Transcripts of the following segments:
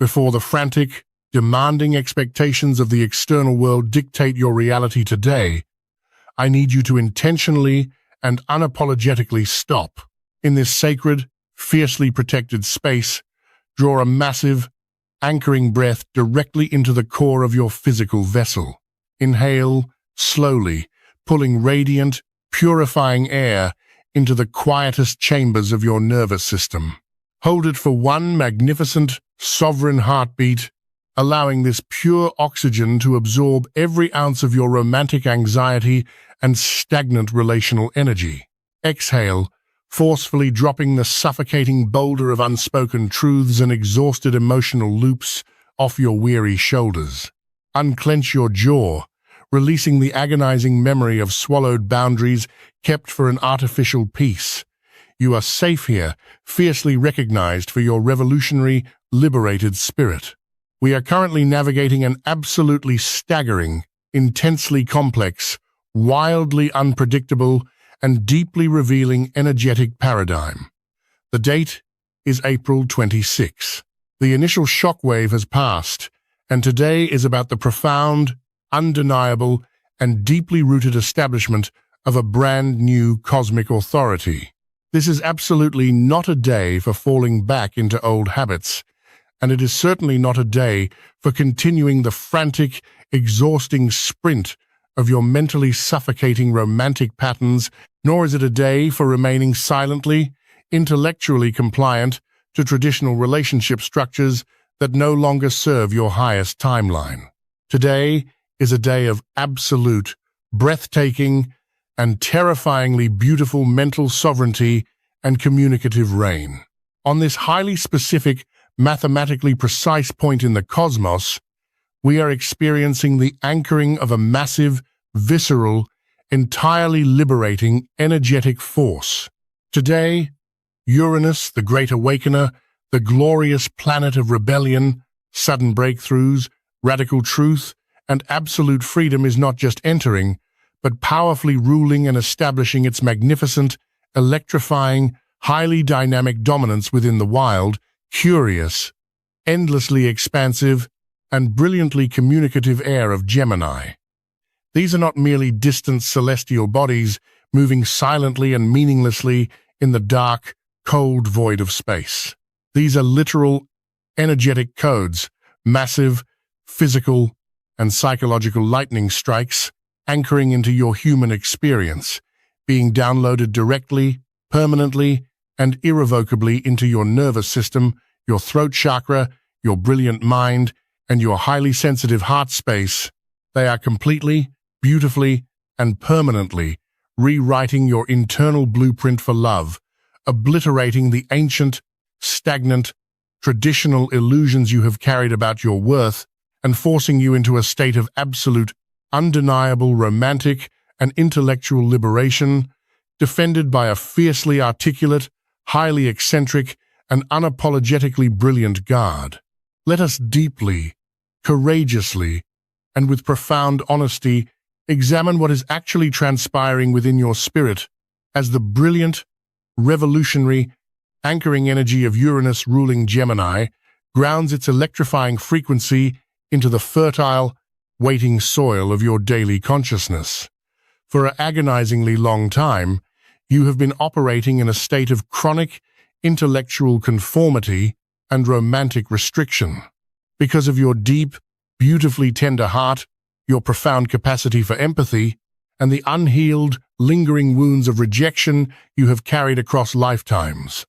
Before the frantic, demanding expectations of the external world dictate your reality today, I need you to intentionally and unapologetically stop. In this sacred, fiercely protected space, draw a massive, anchoring breath directly into the core of your physical vessel. Inhale slowly, pulling radiant, purifying air into the quietest chambers of your nervous system. Hold it for one magnificent, sovereign heartbeat, allowing this pure oxygen to absorb every ounce of your romantic anxiety and stagnant relational energy. Exhale, forcefully dropping the suffocating boulder of unspoken truths and exhausted emotional loops off your weary shoulders. Unclench your jaw, releasing the agonizing memory of swallowed boundaries kept for an artificial peace. You are safe here, fiercely recognized for your revolutionary, liberated spirit. We are currently navigating an absolutely staggering, intensely complex, wildly unpredictable, and deeply revealing energetic paradigm. The date is April 26. The initial shockwave has passed, and today is about the profound, undeniable, and deeply rooted establishment of a brand new cosmic authority. This is absolutely not a day for falling back into old habits, and it is certainly not a day for continuing the frantic, exhausting sprint of your mentally suffocating romantic patterns, nor is it a day for remaining silently, intellectually compliant to traditional relationship structures that no longer serve your highest timeline. Today is a day of absolute, breathtaking, and terrifyingly beautiful mental sovereignty and communicative reign. On this highly specific, mathematically precise point in the cosmos, we are experiencing the anchoring of a massive, visceral, entirely liberating, energetic force. Today, Uranus, the great awakener, the glorious planet of rebellion, sudden breakthroughs, radical truth, and absolute freedom is not just entering, but powerfully ruling and establishing its magnificent, electrifying, highly dynamic dominance within the wild, curious, endlessly expansive, and brilliantly communicative air of Gemini. These are not merely distant celestial bodies moving silently and meaninglessly in the dark, cold void of space. These are literal, energetic codes, massive, physical, and psychological lightning strikes anchoring into your human experience, being downloaded directly, permanently, and irrevocably into your nervous system, your throat chakra, your brilliant mind, and your highly sensitive heart space. They are completely, beautifully, and permanently rewriting your internal blueprint for love, obliterating the ancient, stagnant, traditional illusions you have carried about your worth, and forcing you into a state of absolute, undeniable romantic and intellectual liberation, defended by a fiercely articulate, highly eccentric, and unapologetically brilliant guard. Let us deeply, courageously, and with profound honesty examine what is actually transpiring within your spirit as the brilliant, revolutionary, anchoring energy of Uranus ruling Gemini grounds its electrifying frequency into the fertile, waiting soil of your daily consciousness. For an agonizingly long time, you have been operating in a state of chronic intellectual conformity and romantic restriction. Because of your deep, beautifully tender heart, your profound capacity for empathy, and the unhealed, lingering wounds of rejection you have carried across lifetimes.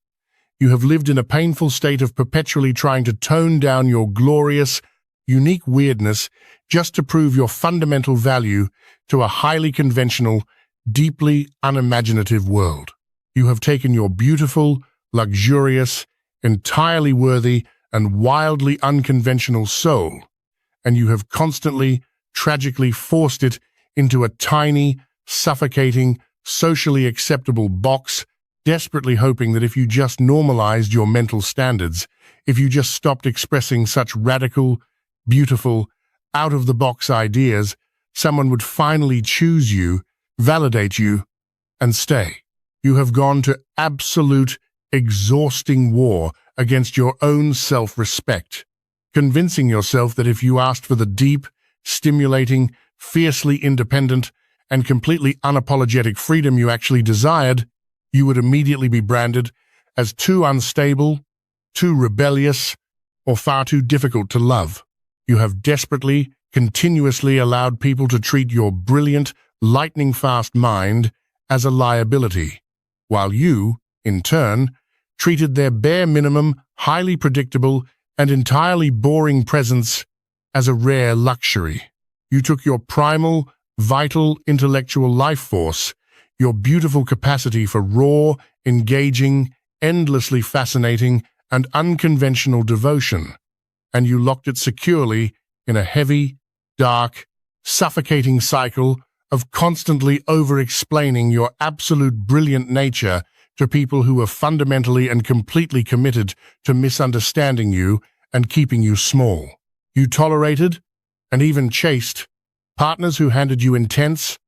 You have lived in a painful state of perpetually trying to tone down your glorious, unique weirdness just to prove your fundamental value to a highly conventional, deeply unimaginative world. You have taken your beautiful, luxurious, entirely worthy, and wildly unconventional soul, and you have constantly, tragically forced it into a tiny, suffocating, socially acceptable box, desperately hoping that if you just normalized your mental standards, if you just stopped expressing such radical, beautiful, out-of-the-box ideas, someone would finally choose you, validate you, and stay. You have gone to absolute, exhausting war against your own self-respect. convincing yourself that if you asked for the deep, stimulating, fiercely independent, and completely unapologetic freedom you actually desired, you would immediately be branded as too unstable, too rebellious, or far too difficult to love. You have desperately, continuously allowed people to treat your brilliant, lightning-fast mind as a liability, while you, in turn, treated their bare minimum, highly predictable, and entirely boring presence as a rare luxury. You took your primal, vital, intellectual life force, your beautiful capacity for raw, engaging, endlessly fascinating, and unconventional devotion, and you locked it securely in a heavy, dark, suffocating cycle of constantly over-explaining your absolute brilliant nature to people who are fundamentally and completely committed to misunderstanding you and keeping you small. You tolerated, and even chased, partners who handed you intense,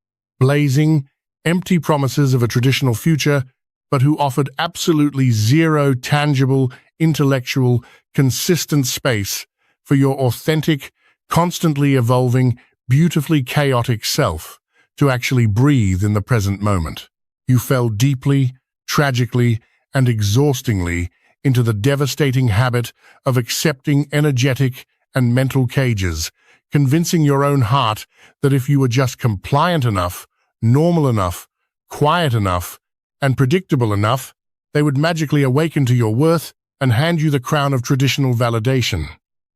blazing, empty promises of a traditional future, but who offered absolutely zero tangible, intellectual, consistent space for your authentic, constantly evolving, beautifully chaotic self to actually breathe in the present moment. You fell deeply, tragically, and exhaustingly into the devastating habit of accepting energetic and mental cages, convincing your own heart that if you were just compliant enough, normal enough, quiet enough, and predictable enough, they would magically awaken to your worth and hand you the crown of traditional validation.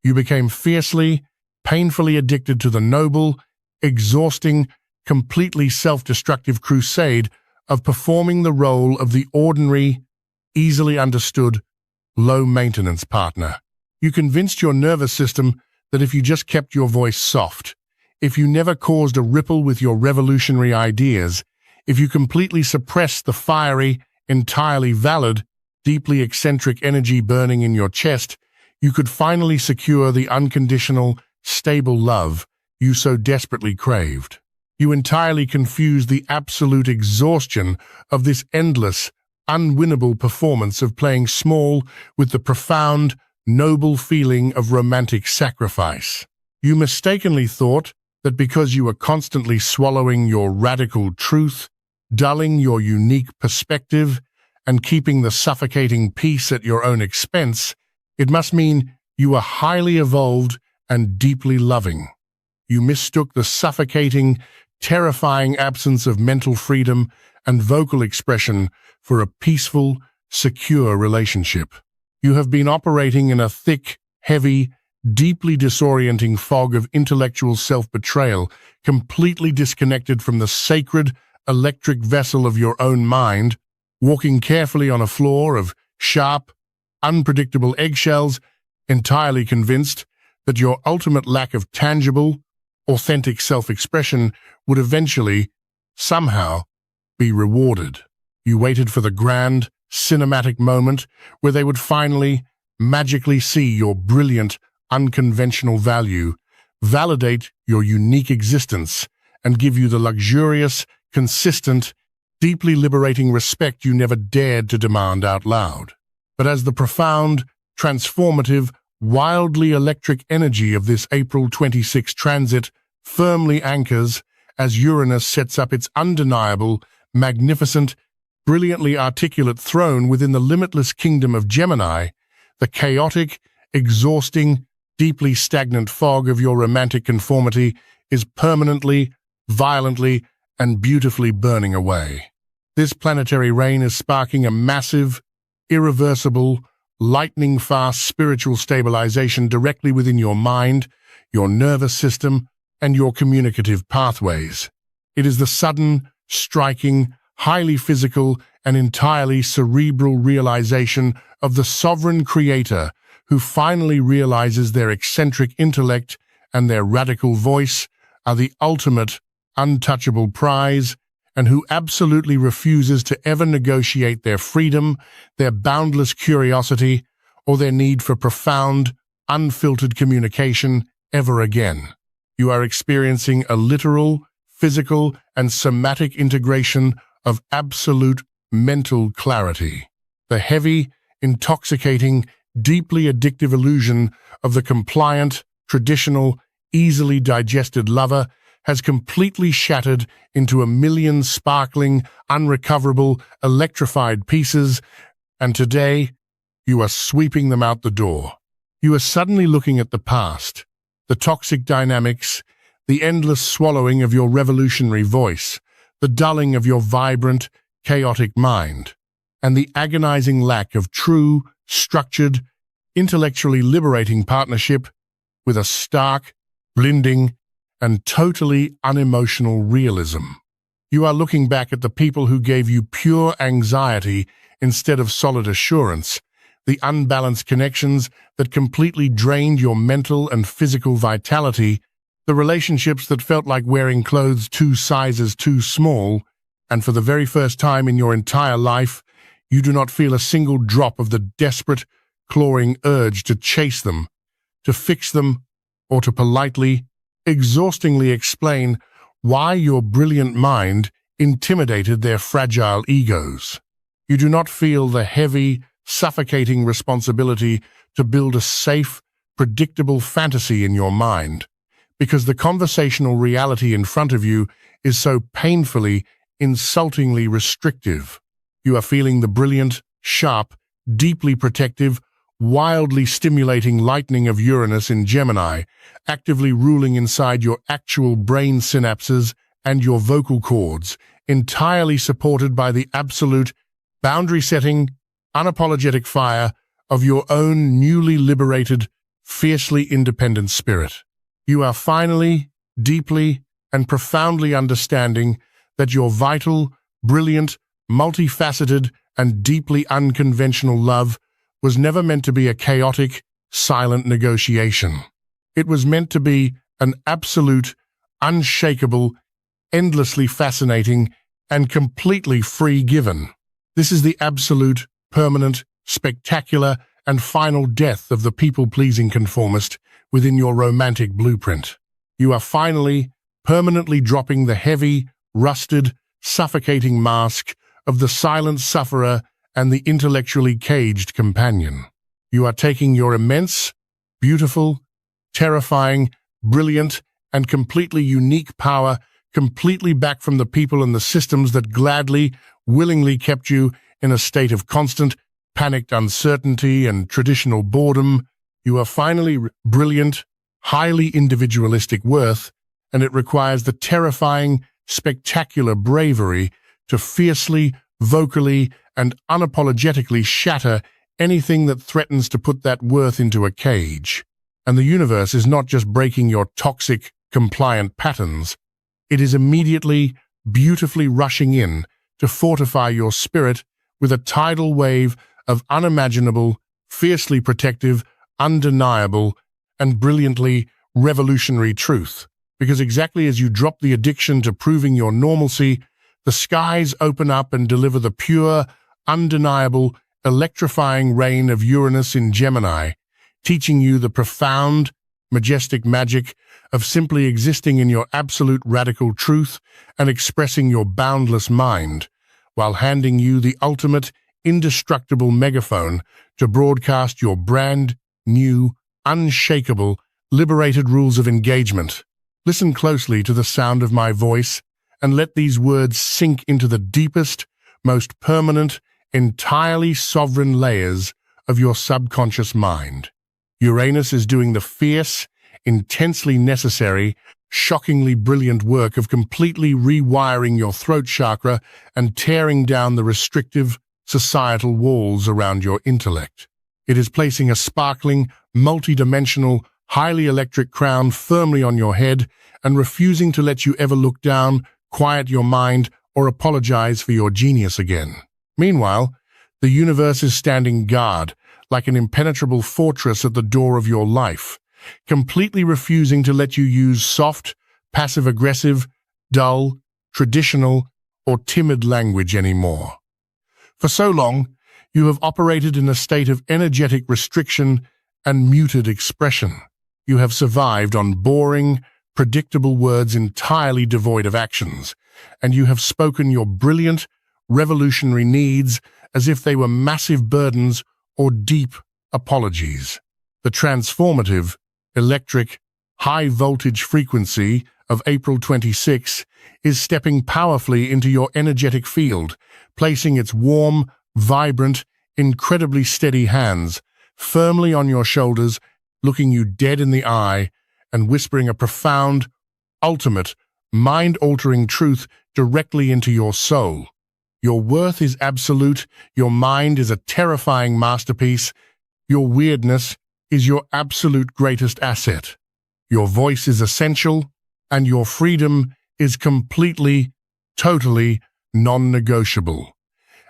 You became fiercely, painfully addicted to the noble, exhausting, completely self-destructive crusade of performing the role of the ordinary, easily understood, low-maintenance partner. You convinced your nervous system that if you just kept your voice soft, if you never caused a ripple with your revolutionary ideas, if you completely suppressed the fiery, entirely valid, deeply eccentric energy burning in your chest, you could finally secure the unconditional, stable love you so desperately craved. You entirely confused the absolute exhaustion of this endless, unwinnable performance of playing small with the profound, noble feeling of romantic sacrifice. You mistakenly thought that because you were constantly swallowing your radical truth, dulling your unique perspective, and keeping the suffocating peace at your own expense, it must mean you were highly evolved and deeply loving. You mistook the suffocating, terrifying absence of mental freedom and vocal expression for a peaceful, secure relationship. You have been operating in a thick, heavy, deeply disorienting fog of intellectual self-betrayal, completely disconnected from the sacred, electric vessel of your own mind, walking carefully on a floor of sharp, unpredictable eggshells, entirely convinced that your ultimate lack of tangible, authentic self-expression would eventually, somehow, be rewarded. You waited for the grand, cinematic moment where they would finally, magically see your brilliant, unconventional value, validate your unique existence, and give you the luxurious, consistent, deeply liberating respect you never dared to demand out loud. But as the profound, transformative, wildly electric energy of this April 26 transit firmly anchors as Uranus sets up its undeniable, magnificent, brilliantly articulate throne within the limitless kingdom of Gemini, the chaotic, exhausting, deeply stagnant fog of your romantic conformity is permanently, violently, and beautifully burning away. This planetary reign is sparking a massive, irreversible, lightning-fast spiritual stabilization directly within your mind, your nervous system, and your communicative pathways. It is the sudden, striking, highly physical, and entirely cerebral realization of the sovereign creator who finally realizes their eccentric intellect and their radical voice are the ultimate, untouchable prize, and who absolutely refuses to ever negotiate their freedom, their boundless curiosity, or their need for profound, unfiltered communication ever again. You are experiencing a literal, physical, and somatic integration of absolute mental clarity. The heavy, intoxicating, deeply addictive illusion of the compliant, traditional, easily digested lover has completely shattered into a million sparkling, unrecoverable, electrified pieces, and today you are sweeping them out the door. You are suddenly looking at the past, the toxic dynamics, the endless swallowing of your revolutionary voice, the dulling of your vibrant, chaotic mind, and the agonizing lack of true, structured, intellectually liberating partnership with a stark, blinding, and totally unemotional realism. You are looking back at the people who gave you pure anxiety instead of solid assurance, the unbalanced connections that completely drained your mental and physical vitality, the relationships that felt like wearing clothes 2 sizes too small, and for the very first time in your entire life, you do not feel a single drop of the desperate, clawing urge to chase them, to fix them, or to politely, exhaustingly explain why your brilliant mind intimidated their fragile egos. You do not feel the heavy, suffocating responsibility to build a safe, predictable fantasy in your mind, because the conversational reality in front of you is so painfully, insultingly restrictive. You are feeling the brilliant, sharp, deeply protective, wildly stimulating lightning of Uranus in Gemini, actively ruling inside your actual brain synapses and your vocal cords, entirely supported by the absolute, boundary-setting, unapologetic fire of your own newly liberated, fiercely independent spirit. You are finally, deeply, and profoundly understanding that your vital, brilliant, multifaceted, and deeply unconventional love was never meant to be a chaotic, silent negotiation. It was meant to be an absolute, unshakable, endlessly fascinating, and completely free given. This is the absolute, permanent, spectacular, and final death of the people-pleasing conformist within your romantic blueprint. You are finally, permanently dropping the heavy, rusted, suffocating mask of the silent sufferer and the intellectually caged companion. You are taking your immense, beautiful, terrifying, brilliant, and completely unique power completely back from the people and the systems that gladly, willingly kept you in a state of constant, panicked uncertainty and traditional boredom. You are finally brilliant, highly individualistic worth, and it requires the terrifying, spectacular bravery to fiercely, vocally, and unapologetically shatter anything that threatens to put that worth into a cage. And the universe is not just breaking your toxic, compliant patterns. It is immediately, beautifully rushing in to fortify your spirit with a tidal wave of unimaginable, fiercely protective, undeniable, and brilliantly revolutionary truth. Because exactly as you drop the addiction to proving your normalcy, the skies open up and deliver the pure, undeniable, electrifying rain of Uranus in Gemini, teaching you the profound, majestic magic of simply existing in your absolute radical truth and expressing your boundless mind, while handing you the ultimate, indestructible megaphone to broadcast your brand new, unshakable, liberated rules of engagement. Listen closely to the sound of my voice and let these words sink into the deepest, most permanent, entirely sovereign layers of your subconscious mind. Uranus is doing the fierce, intensely necessary, shockingly brilliant work of completely rewiring your throat chakra and tearing down the restrictive, societal walls around your intellect. It is placing a sparkling, multidimensional, highly electric crown firmly on your head and refusing to let you ever look down, quiet your mind, or apologize for your genius again. Meanwhile, the universe is standing guard, like an impenetrable fortress at the door of your life, completely refusing to let you use soft, passive-aggressive, dull, traditional, or timid language anymore. For so long, you have operated in a state of energetic restriction and muted expression. You have survived on boring, predictable words entirely devoid of actions, and you have spoken your brilliant, revolutionary needs as if they were massive burdens or deep, apologies. The transformative, electric, high-voltage frequency of April 26 is stepping powerfully into your energetic field, placing its warm, vibrant, incredibly steady hands firmly on your shoulders, looking you dead in the eye and whispering a profound, ultimate, mind-altering truth directly into your soul. Your worth is absolute, your mind is a terrifying masterpiece, your weirdness is your absolute greatest asset. Your voice is essential, and your freedom is completely, totally non-negotiable.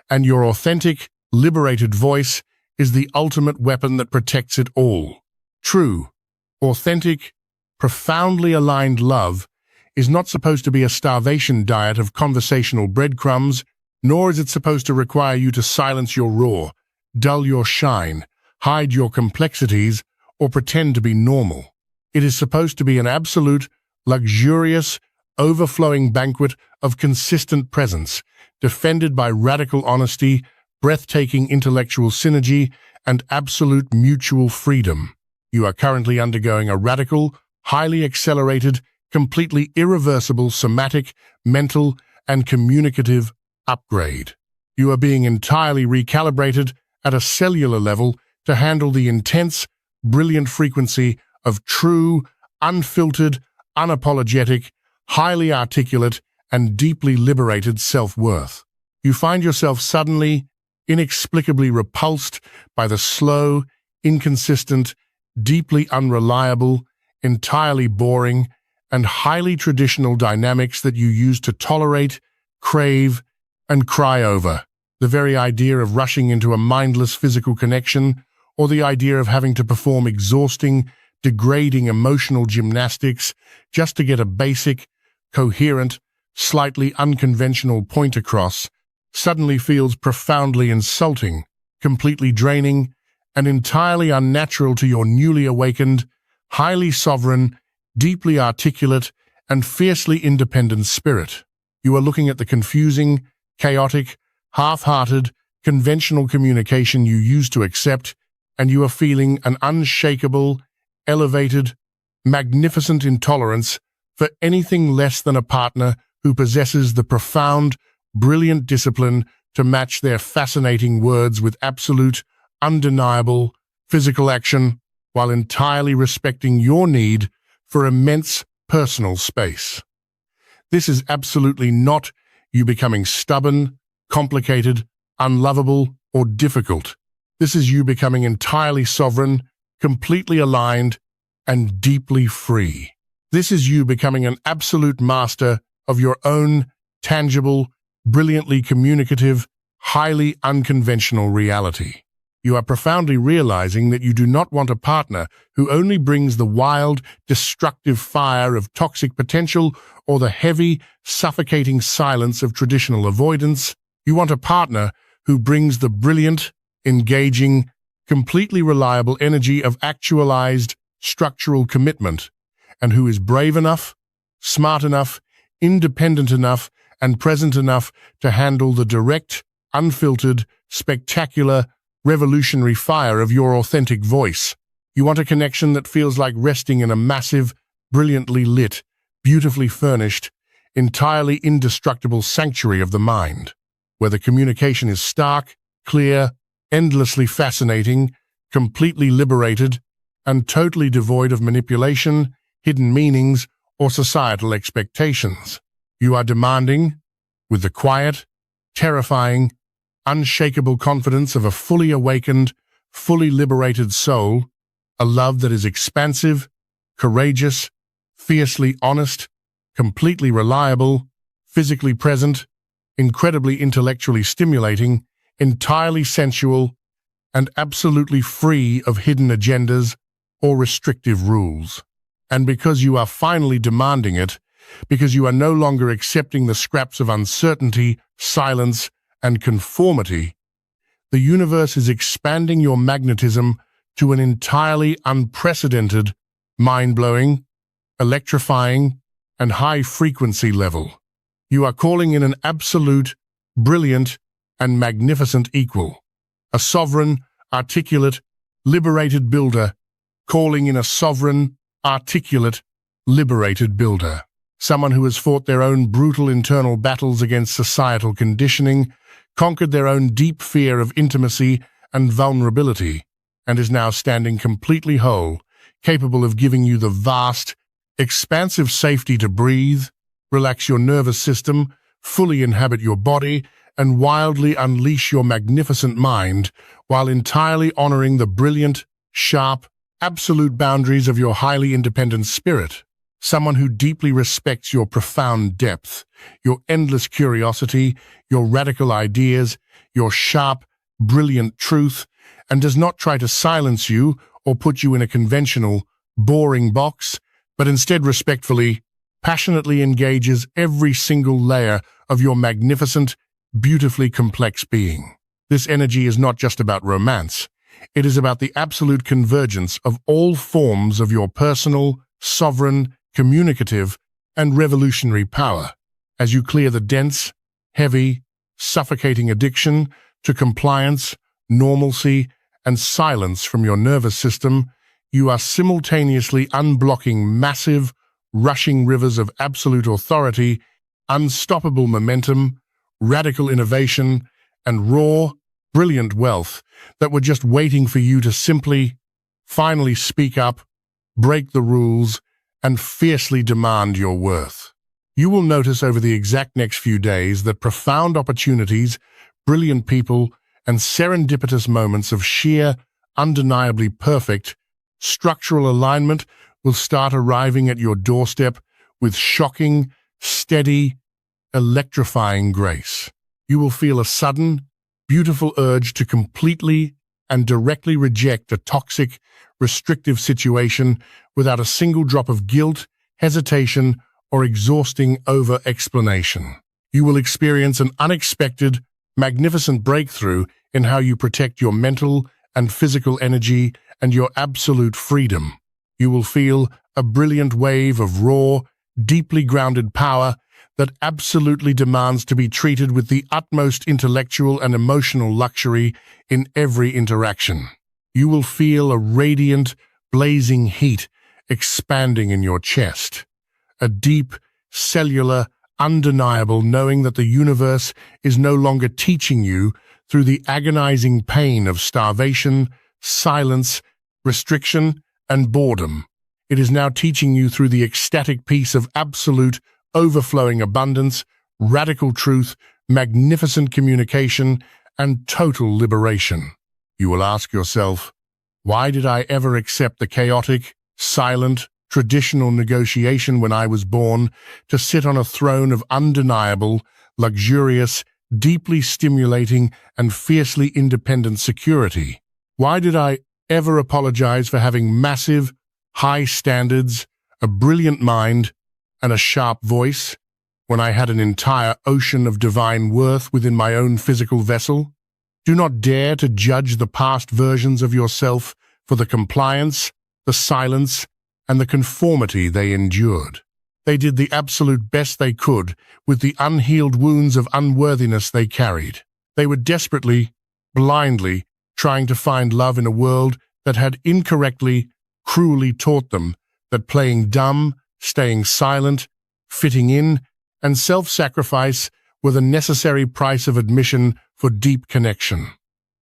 And your authentic, liberated voice is the ultimate weapon that protects it all. True, authentic, profoundly aligned love is not supposed to be a starvation diet of conversational breadcrumbs, nor is it supposed to require you to silence your roar, dull your shine, hide your complexities, or pretend to be normal. It is supposed to be an absolute, luxurious, overflowing banquet of consistent presence, defended by radical honesty, breathtaking intellectual synergy, and absolute mutual freedom. You are currently undergoing a radical, highly accelerated, completely irreversible somatic, mental, and communicative upgrade. You are being entirely recalibrated at a cellular level to handle the intense, brilliant frequency of true, unfiltered, unapologetic, highly articulate, and deeply liberated self-worth. You find yourself suddenly, inexplicably repulsed by the slow, inconsistent, deeply unreliable, entirely boring, and highly traditional dynamics that you used to tolerate, crave, and cry over. The very idea of rushing into a mindless physical connection, or the idea of having to perform exhausting, degrading emotional gymnastics just to get a basic, coherent, slightly unconventional point across, suddenly feels profoundly insulting, completely draining, and entirely unnatural to your newly awakened, highly sovereign, deeply articulate, and fiercely independent spirit. You are looking at the confusing, chaotic, half-hearted, conventional communication you used to accept, and you are feeling an unshakable, elevated, magnificent intolerance for anything less than a partner who possesses the profound, brilliant discipline to match their fascinating words with absolute, undeniable physical action, while entirely respecting your need for immense personal space. This is absolutely not you becoming stubborn, complicated, unlovable, or difficult. This is you becoming entirely sovereign, completely aligned, and deeply free. This is you becoming an absolute master of your own tangible, brilliantly communicative, highly unconventional reality. You are profoundly realizing that you do not want a partner who only brings the wild, destructive fire of toxic potential or the heavy, suffocating silence of traditional avoidance. You want a partner who brings the brilliant, engaging, completely reliable energy of actualized, structural commitment, and who is brave enough, smart enough, independent enough, and present enough to handle the direct, unfiltered, spectacular, revolutionary fire of your authentic voice. You want a connection that feels like resting in a massive, brilliantly lit, beautifully furnished, entirely indestructible sanctuary of the mind, where the communication is stark, clear, endlessly fascinating, completely liberated, and totally devoid of manipulation, hidden meanings, or societal expectations. You are demanding, with the quiet, terrifying, unshakable confidence of a fully awakened, fully liberated soul, a love that is expansive, courageous, fiercely honest, completely reliable, physically present, incredibly intellectually stimulating, entirely sensual, and absolutely free of hidden agendas or restrictive rules. And because you are finally demanding it, because you are no longer accepting the scraps of uncertainty, silence, and conformity, the universe is expanding your magnetism to an entirely unprecedented, mind-blowing, electrifying, and high-frequency level. You are calling in an absolute, brilliant, and magnificent equal, a sovereign, articulate, liberated builder, calling in a sovereign, articulate, liberated builder. Someone who has fought their own brutal internal battles against societal conditioning, conquered their own deep fear of intimacy and vulnerability, and is now standing completely whole, capable of giving you the vast, expansive safety to breathe, relax your nervous system, fully inhabit your body, and wildly unleash your magnificent mind, while entirely honoring the brilliant, sharp, absolute boundaries of your highly independent spirit. Someone who deeply respects your profound depth, your endless curiosity, your radical ideas, your sharp, brilliant truth, and does not try to silence you or put you in a conventional, boring box, but instead respectfully, passionately engages every single layer of your magnificent, beautifully complex being. This energy is not just about romance. It is about the absolute convergence of all forms of your personal, sovereign, communicative, and revolutionary power. As you clear the dense, heavy, suffocating addiction to compliance, normalcy, and silence from your nervous system, you are simultaneously unblocking massive, rushing rivers of absolute authority, unstoppable momentum, radical innovation, and raw, brilliant wealth that were just waiting for you to simply, finally speak up, break the rules, and fiercely demand your worth. You will notice over the exact next few days that profound opportunities, brilliant people, and serendipitous moments of sheer, undeniably perfect, structural alignment will start arriving at your doorstep with shocking, steady, electrifying grace. You will feel a sudden, beautiful urge to completely and directly reject a toxic, restrictive situation without a single drop of guilt, hesitation, or exhausting over-explanation. You will experience an unexpected, magnificent breakthrough in how you protect your mental and physical energy and your absolute freedom. You will feel a brilliant wave of raw, deeply grounded power that absolutely demands to be treated with the utmost intellectual and emotional luxury in every interaction. You will feel a radiant, blazing heat expanding in your chest, a deep, cellular, undeniable knowing that the universe is no longer teaching you through the agonizing pain of starvation, silence, restriction, and boredom. It is now teaching you through the ecstatic peace of absolute, overflowing abundance, radical truth, magnificent communication, and total liberation. You will ask yourself, why did I ever accept the chaotic, silent, traditional negotiation when I was born to sit on a throne of undeniable, luxurious, deeply stimulating, and fiercely independent security? Why did I ever apologize for having massive, high standards, a brilliant mind, and a sharp voice, when I had an entire ocean of divine worth within my own physical vessel? Do not dare to judge the past versions of yourself for the compliance, the silence, and the conformity they endured. They did the absolute best they could with the unhealed wounds of unworthiness they carried. They were desperately, blindly, trying to find love in a world that had incorrectly, cruelly taught them that playing dumb, staying silent, fitting in, and self-sacrifice were the necessary price of admission for deep connection.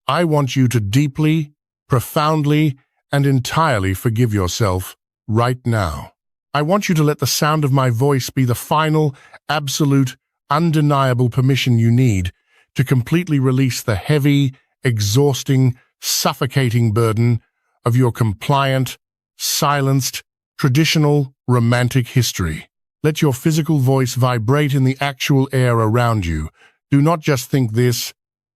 I want you to deeply, profoundly, and entirely forgive yourself right now. I want you to let the sound of my voice be the final, absolute, undeniable permission you need to completely release the heavy, exhausting, suffocating burden of your compliant, silenced, traditional, romantic history. Let your physical voice vibrate in the actual air around you. Do not just think this,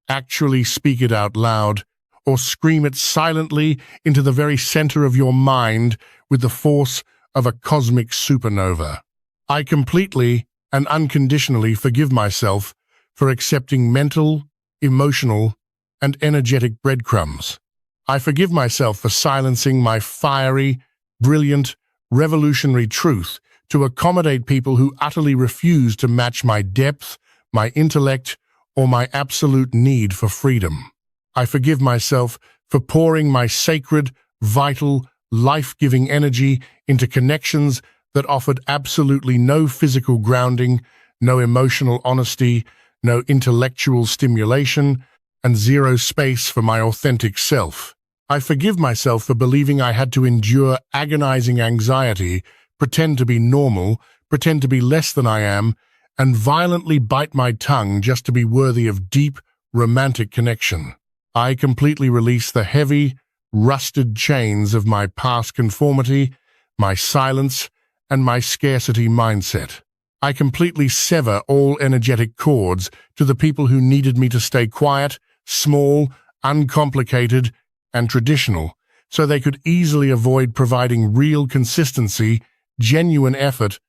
actually speak it out loud, or scream it silently into the very center of your mind with the force of a cosmic supernova. I completely and unconditionally forgive myself for accepting mental, emotional, and energetic breadcrumbs. I forgive myself for silencing my fiery, brilliant, revolutionary truth to accommodate people who utterly refuse to match my depth, my intellect, or my absolute need for freedom. I forgive myself for pouring my sacred, vital, life-giving energy into connections that offered absolutely no physical grounding, no emotional honesty, no intellectual stimulation, and zero space for my authentic self. I forgive myself for believing I had to endure agonizing anxiety, pretend to be normal, pretend to be less than I am, and violently bite my tongue just to be worthy of deep, romantic connection. I completely release the heavy, rusted chains of my past conformity, my silence, and my scarcity mindset. I completely sever all energetic cords to the people who needed me to stay quiet, small, uncomplicated, and traditional, so they could easily avoid providing real consistency, genuine effort,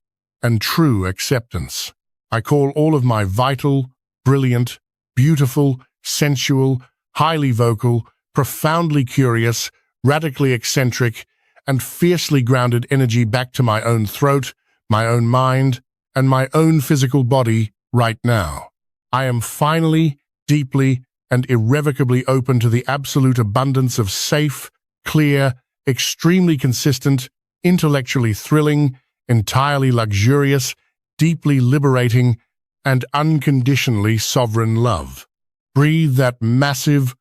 and true acceptance. I call all of my vital, brilliant, beautiful, sensual, highly vocal, profoundly curious, radically eccentric, and fiercely grounded energy back to my own throat, my own mind, and my own physical body right now. I am finally, deeply, and irrevocably open to the absolute abundance of safe, clear, extremely consistent, intellectually thrilling, entirely luxurious, deeply liberating, and unconditionally sovereign love. Breathe that massive,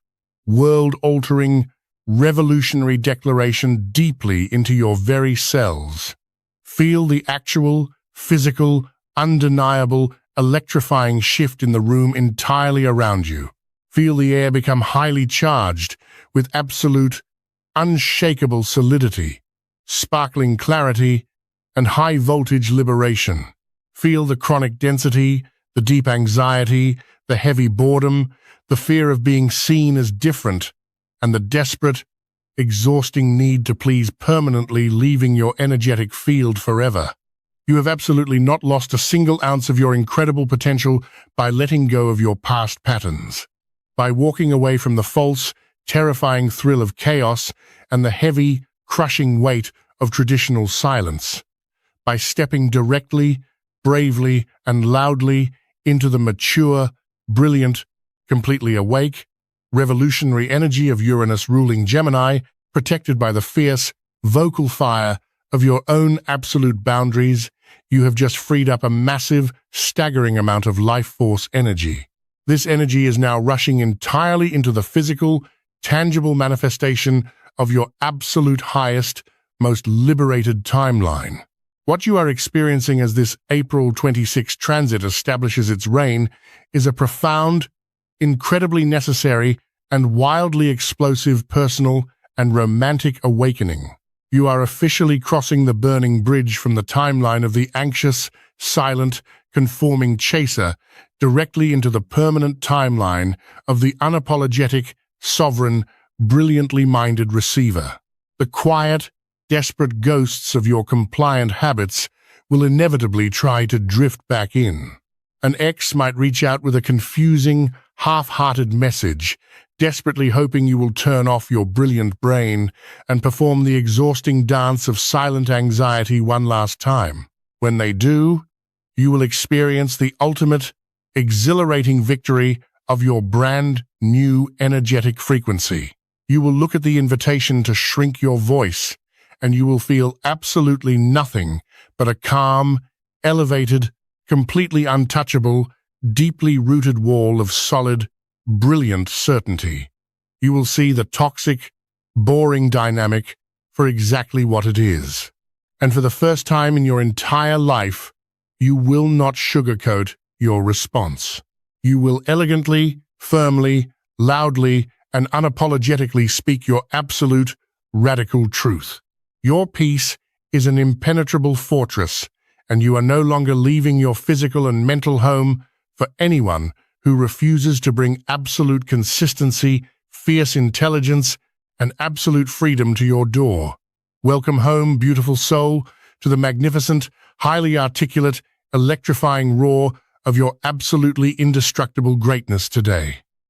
world-altering, revolutionary declaration deeply into your very cells. Feel the actual, physical, undeniable, electrifying shift in the room entirely around you. Feel the air become highly charged with absolute, unshakable solidity, sparkling clarity, and high-voltage liberation. Feel the chronic density, the deep anxiety, the heavy boredom, the fear of being seen as different, and the desperate, exhausting need to please permanently, leaving your energetic field forever. You have absolutely not lost a single ounce of your incredible potential by letting go of your past patterns. By walking away from the false, terrifying thrill of chaos and the heavy, crushing weight of traditional silence. By stepping directly, bravely, and loudly into the mature, brilliant, completely awake, revolutionary energy of Uranus ruling Gemini, protected by the fierce, vocal fire of your own absolute boundaries, you have just freed up a massive, staggering amount of life force energy. This energy is now rushing entirely into the physical, tangible manifestation of your absolute highest, most liberated timeline. What you are experiencing as this April 26 transit establishes its reign is a profound, incredibly necessary, and wildly explosive personal and romantic awakening. You are officially crossing the burning bridge from the timeline of the anxious, silent, conforming chaser directly into the permanent timeline of the unapologetic, sovereign, brilliantly minded receiver. The quiet, desperate ghosts of your compliant habits will inevitably try to drift back in. An ex might reach out with a confusing, half-hearted message, desperately hoping you will turn off your brilliant brain and perform the exhausting dance of silent anxiety one last time. When they do, you will experience the ultimate, exhilarating victory of your brand new energetic frequency. You will look at the invitation to shrink your voice, and you will feel absolutely nothing but a calm, elevated, completely untouchable, deeply rooted wall of solid, brilliant certainty. You will see the toxic, boring dynamic for exactly what it is. And for the first time in your entire life, you will not sugarcoat your response. You will elegantly, firmly, loudly, and unapologetically speak your absolute, radical truth. Your peace is an impenetrable fortress, and you are no longer leaving your physical and mental home for anyone who refuses to bring absolute consistency, fierce intelligence, and absolute freedom to your door. Welcome home, beautiful soul, to the magnificent, highly articulate, electrifying roar of your absolutely indestructible greatness today.